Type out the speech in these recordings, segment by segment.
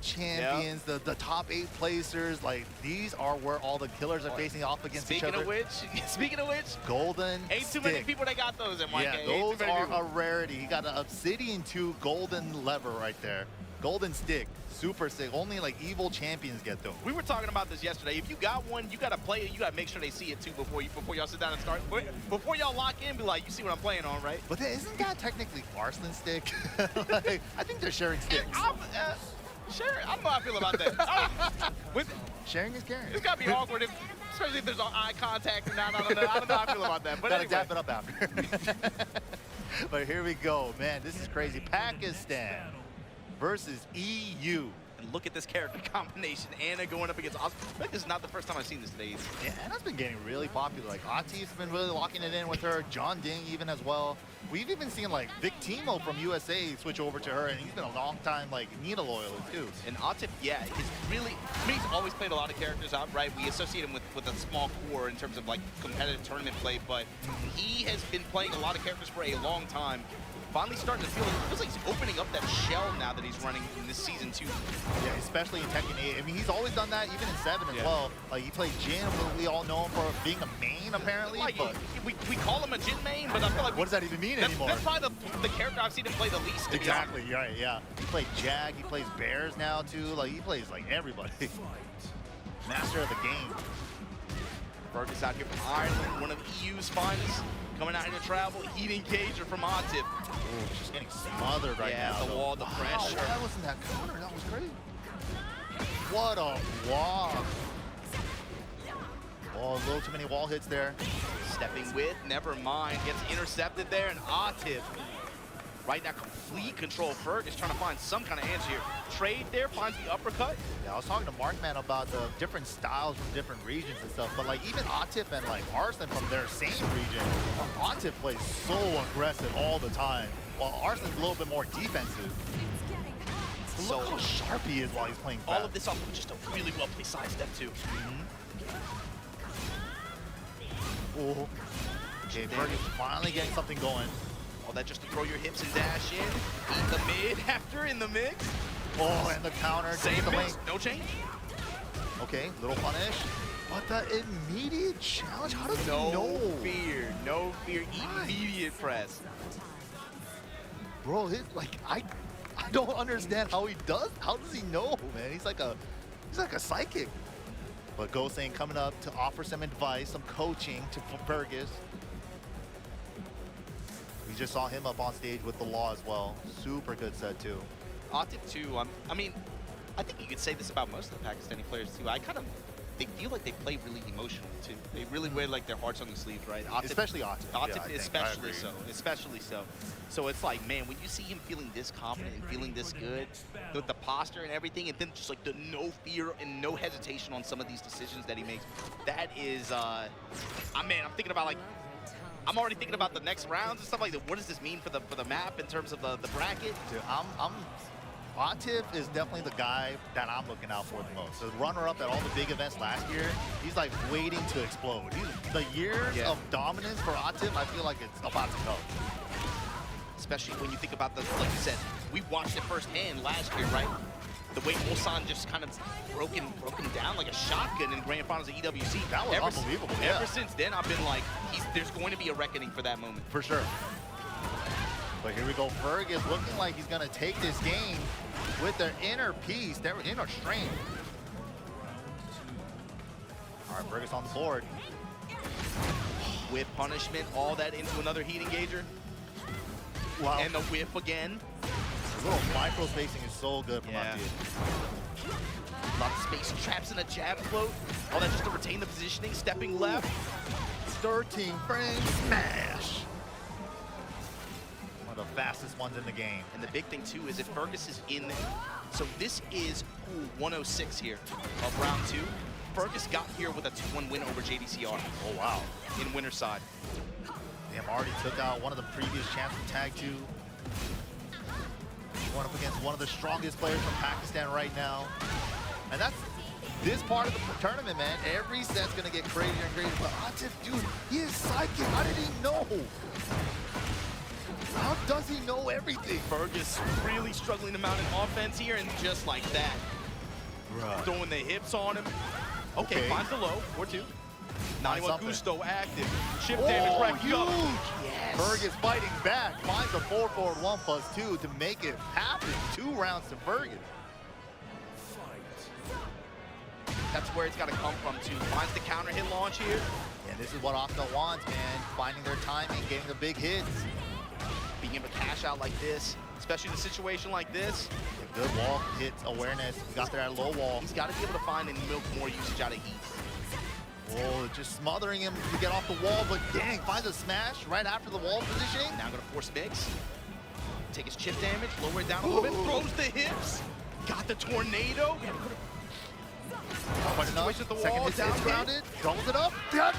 world champions, the top 8 placers. Like, these are where all the killers are facing off against each other. Speaking of which, golden ain't stick. too many people that got those in 1K. Yeah, those are a rarity. He got an Obsidian 2 golden lever right there. Golden stick, super sick. Only like evil champions get those. We were talking about this yesterday. If you got one, you gotta play it. You gotta make sure they see it too before y'all sit down and start. Before y'all lock in, be like, you see what I'm playing on, right? But then, isn't that technically Arslan stick? Like, I think they're sharing sticks. Sharing, I don't know how I feel about that. Sharing is caring. It's gotta be awkward, especially if there's eye contact and I don't know how I feel about that. But gotta anyway. dap it up after. But here we go, man. This is crazy. Pakistan versus EU. And look at this character combination. Anna going up against Oscar. I think this is not the first time I've seen this today. Yeah, Anna's been getting really popular. Like, Atif's been really locking it in with her. John Ding even as well. We've even seen, like, Vic Timo from USA switch over to her, and he's been a long time, like, Nita loyal, too. And Atif, yeah, he's really, I mean, he's always played a lot of characters out, right? We associate him with a small core in terms of, like, competitive tournament play, but he has been playing a lot of characters for a long time. Finally starting to feel like he's opening up that shell now that he's running in this season 2. Yeah, especially in Tekken 8. I mean, he's always done that, even in 7 as well. Like, he played Jin, we all know him for being a main, apparently. Like, but we call him a Jin main, but I feel like... What does that even mean anymore? That's probably the character I've seen him play the least. Exactly, right, yeah. He played Jag, he plays Bears now, too. Like, he plays, like, everybody. Master of the game. Fergus out here from Ireland, one of EU's finest. Coming out here to travel, heat engager from Atif. Oh, just getting smothered right now. Yeah, the wall, the pressure. Wow, that wasn't that counter, that was crazy. What a wall. Oh, a little too many wall hits there. Stepping with, never mind, gets intercepted there, and Atif. Right now, complete control. Fergus trying to find some kind of answer here. Trade there, finds the uppercut. Yeah, I was talking to Markman about the different styles from different regions and stuff, but like even Atif and like Arslan from their same region, Atif plays so aggressive all the time, while Arslan's a little bit more defensive. So look how sharp he is while he's playing fast. All of this off with just a really well-placed sidestep too. Oh. Okay, Fergus finally getting something going. All that just to throw your hips and dash in. Eat the mid after in the mix. Oh, and the counter. Same the mix, no change. Okay, little punish. But the immediate challenge, how does he know? No fear, immediate press. Bro, I don't understand how he does. How does he know, man? He's like a psychic. But Gosane coming up to offer some advice, some coaching to Fergus. We just saw him up on stage with the Law as well. Super good set too. Atif too. I mean, I think you could say this about most of the Pakistani players too. They feel like they play really emotionally too. They really wear like their hearts on their sleeves, right? Atif, especially Atif. Atif, yeah, especially so. So it's like, man, when you see him feeling this confident and feeling this good, with the posture and everything, and then just like the no fear and no hesitation on some of these decisions that he makes, that is, man, I'm thinking about like, I'm already thinking about the next rounds and stuff like that. What does this mean for the map in terms of the bracket? Dude, Atif is definitely the guy that I'm looking out for the most. The runner-up at all the big events last year, he's like waiting to explode. The years of dominance for Atif, I feel like it's about to go. Especially when you think about like you said, we watched it firsthand last year, right? The way Ulsan just kind of broken down like a shotgun in grand finals of EWC. That was unbelievable. Ever since then, I've been like, there's going to be a reckoning for that moment. For sure. But here we go, Fergus looking like he's gonna take this game with their inner peace, their inner strength. All right, Fergus on the board. Whip punishment, all that into another heat engager. Wow. And the whip again. The little micro spacing is so good from Atif. A lot of space traps in a jab float. All that just to retain the positioning, stepping left. 13 frame smash. One of the fastest ones in the game. And the big thing too is if Fergus is in, so this is pool 106 here of round 2. Fergus got here with a 2-1 win over JDCR. Oh wow. In winner's side. Damn, already took out one of the previous champs from Tag 2. Going up against one of the strongest players from Pakistan right now. And that's this part of the tournament, man. Every set's gonna get crazier and crazier. But Atif, dude, he is psychic. How did he know? How does he know everything? Fergus really struggling to mount an offense here, and just like that, Bruh. Throwing the hips on him. Okay, finds the low, 4-2. 91 Gusto active. Chip damage right huge. up. Yes. Fergus fighting back, finds a 4-4-1+2 to make it happen. 2 rounds to Fergus. That's where it's got to come from, too. Finds the counter hit launch here. And this is what Oscar wants, man. Finding their timing, getting the big hits. Being able to cash out like this, especially in a situation like this. Good wall hits awareness. He got there at low wall. He's got to be able to find and milk more usage out of heat. Oh, just smothering him to get off the wall, but dang, finds a smash right after the wall positioning. Now gonna force mix. Take his chip damage, lower it down a little bit, throws the hips. Got the tornado. Quite enough. Situation at the Second wall, hit down is grounded, doubles it up. Can.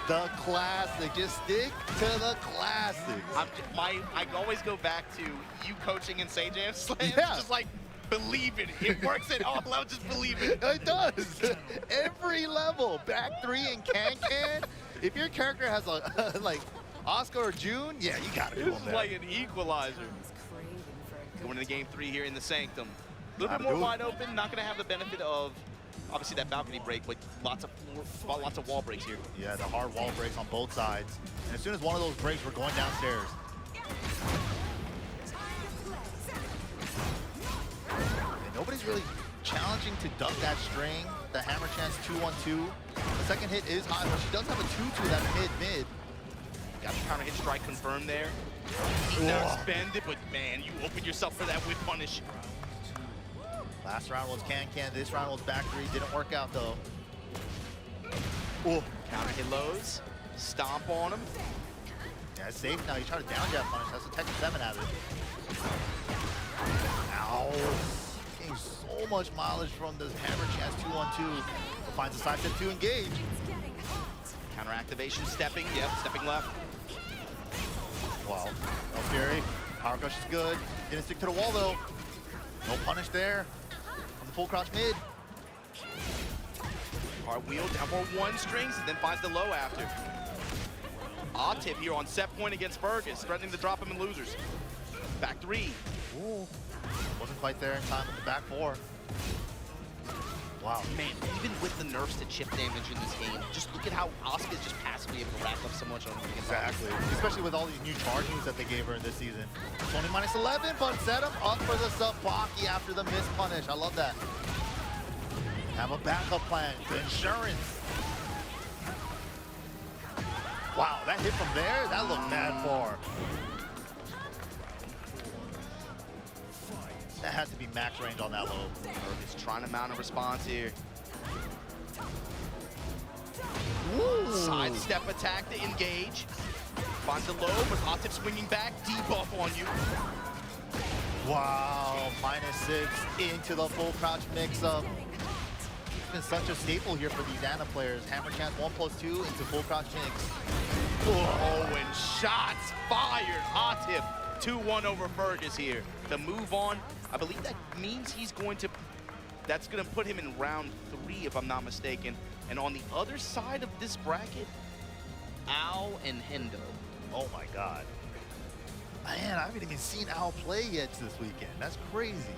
The classic, just stick to the classic. I always go back to you coaching in Say Jam Slams. Yeah. Just like, believe it. It works at all levels, just believe it. It does. Every level, back 3 and can. If your character has a, like Oscar or June, yeah, you gotta do This them is there. like an equalizer. Going into game 3 here in the Sanctum. A little bit Gotta more do it. wide open, not gonna have the benefit of obviously that balcony break, but lots of wall breaks here. Yeah, the hard wall breaks on both sides. And as soon as one of those breaks, we're going downstairs. And nobody's really challenging to duck that string. The hammer chance 2-1-2. The second hit is high, but she does have a 2-2 that mid. Got the counter hit strike confirmed there. He now spend it, but man, you opened yourself for that whip punish. Last round was can. This round was back 3. Didn't work out though. Oh, Counter hit lows, stomp on him. yeah, it's safe now. You try to down jab punish. That's a Tekken 7 habit. Ow. Getting so much mileage from this hammer chance 2-1-2. But finds a side step to engage. Counter activation, stepping left. Wow. No fury. Power crush is good. Didn't stick to the wall though. No punish there. On the full crouch mid. Hard wheel, down for 1 strings, and then finds the low after. Atif here on set point against Fergus, threatening to drop him in losers. Back 3. Ooh. Wasn't quite there in time with the back 4. Wow. Man, even with the nerfs to chip damage in this game, just look at how Asuka is just passively able to rack up so much on him. Exactly. Especially with all these new charge moves that they gave her in this season. 20 -11, but set him up for the Sabaki after the missed punish. I love that. Have a backup plan. The insurance. Wow, that hit from there, that looked mad far. That has to be max range on that low. Fergus trying to mount a response here. Ooh. Sidestep attack to engage. Finds the low, but Atif swinging back, debuff on you. Wow, -6 into the full crouch mix-up. It's been such a staple here for these Ana players. Hammer chance 1+2 into full crouch mix. Oh, and shots fired. Atif 2-1 over Fergus here. The move on, I believe that means that's going to put him in round 3 if I'm not mistaken. And on the other side of this bracket, Al and Hendo. Oh my God. Man, I haven't even seen Al play yet this weekend. That's crazy.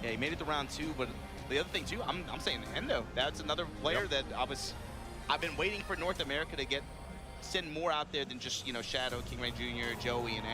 Yeah, he made it to round 2, but the other thing too, I'm saying Hendo. That's another player that I've been waiting for North America to send more out there than just, you know, Shadow, King Ray Jr., Joey, and